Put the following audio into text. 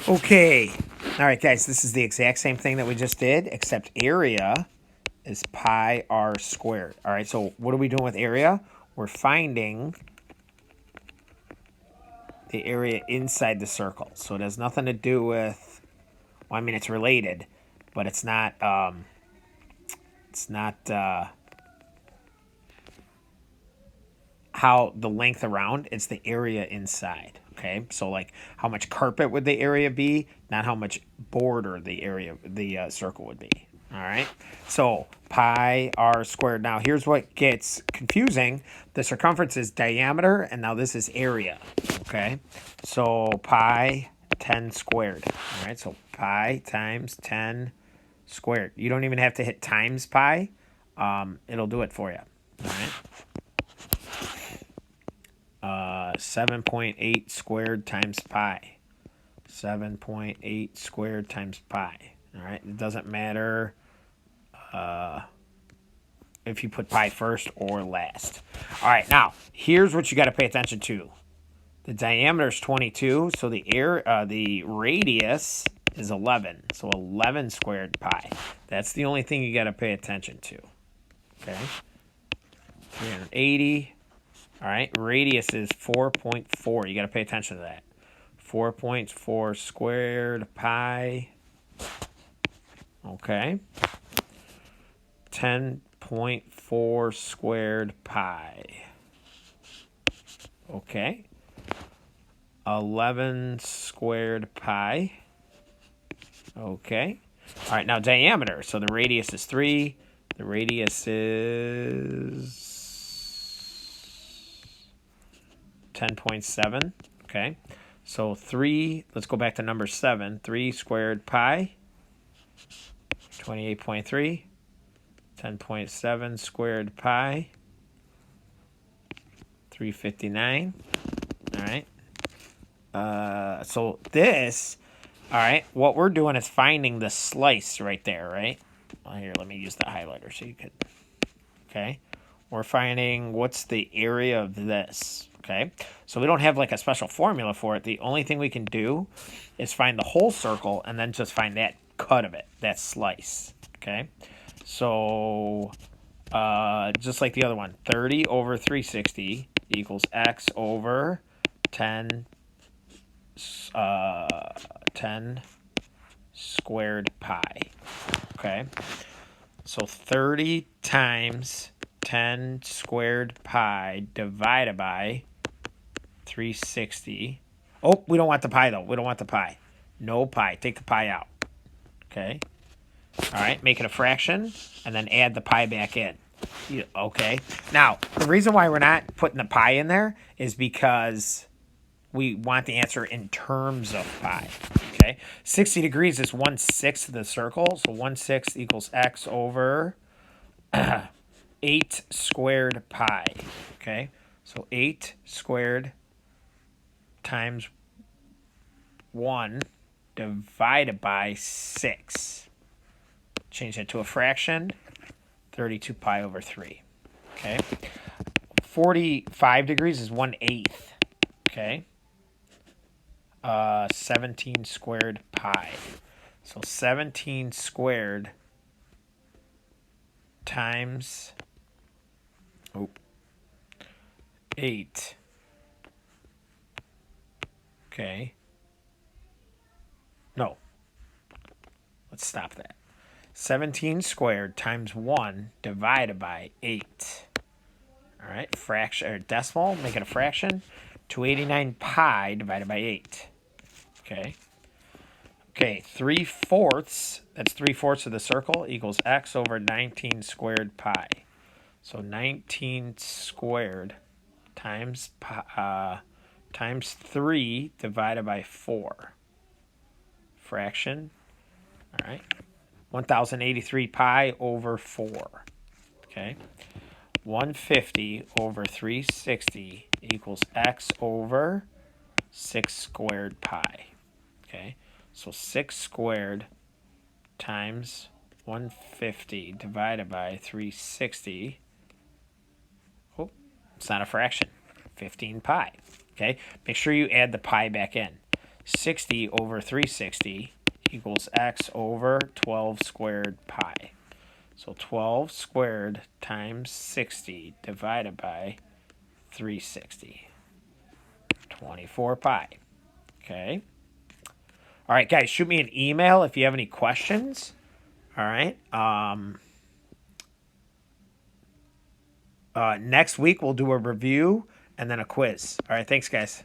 Okay. All right, guys, this is the exact same thing that we just did, except area is pi r squared. All right, so what are we doing with area? We're finding the area inside the circle. So it has nothing to do with, well, I mean, it's related, but it's not, how the length around, it's the area inside. Okay, so like how much carpet would the area be, not how much border the circle would be. All right, so pi r squared. Now here's what gets confusing: the circumference is diameter, and now this is area. Okay, so pi 10 squared. All right, so pi times 10 squared. You don't even have to hit times pi. It'll do it for you. All right. 7.8 squared times pi. 7.8 squared times pi. All right, it doesn't matter if you put pi first or last. All right, now here's what you got to pay attention to. The diameter is 22, so the radius is 11. So 11 squared pi. That's the only thing you got to pay attention to. Okay, 380. All right, radius is 4.4. You got to pay attention to that. 4.4 squared pi. Okay. 10.4 squared pi. Okay. 11 squared pi. Okay. All right, now diameter. So the radius is 3. The radius is 10.7. Okay. So 3, let's go back to number 7. 3 squared pi, 28.3. 10.7 squared pi, 359. All right. So this, all right, what we're doing is finding the slice right there, right? Well, here, let me use the highlighter so you could, okay? We're finding what's the area of this, okay? So we don't have like a special formula for it. The only thing we can do is find the whole circle and then just find that cut of it, that slice, okay? So just like the other one, 30 over 360 equals x over 10 10 squared pi. Okay. So 30 times 10 squared pi divided by 360. Oh, we don't want the pi though. We don't want the pi. No pi. Take the pi out. Okay. All right. Make it a fraction and then add the pi back in. Okay. Now, the reason why we're not putting the pi in there is because we want the answer in terms of pi. Okay. 60 degrees is 1/6 of the circle. So 1/6 equals x over 8 squared pi. Okay. So 8 squared times 1 divided by 6. Change that to a fraction. 32 pi over 3. Okay. 45 degrees is 1/8. Okay. 17 squared pi. So 17 squared times 8. Okay. No. Let's stop that. 17 squared times 1 divided by 8. All right, fraction or decimal, make it a fraction. 289 pi divided by 8. Okay. Okay, 3/4, that's 3/4 of the circle equals x over 19 squared pi. So 19 squared times times 3 divided by 4. Fraction. All right. 1083 pi over 4. Okay. 150 over 360 equals x over 6 squared pi. Okay. So 6 squared times 150 divided by 360. Oh, it's not a fraction. 15 pi. Okay. Make sure you add the pi back in. 60 over 360 equals x over 12 squared pi. So 12 squared times 60 divided by 360. 24 pi. Okay. All right, guys, shoot me an email if you have any questions. All right. Next week, we'll do a review and then a quiz. All right, thanks, guys.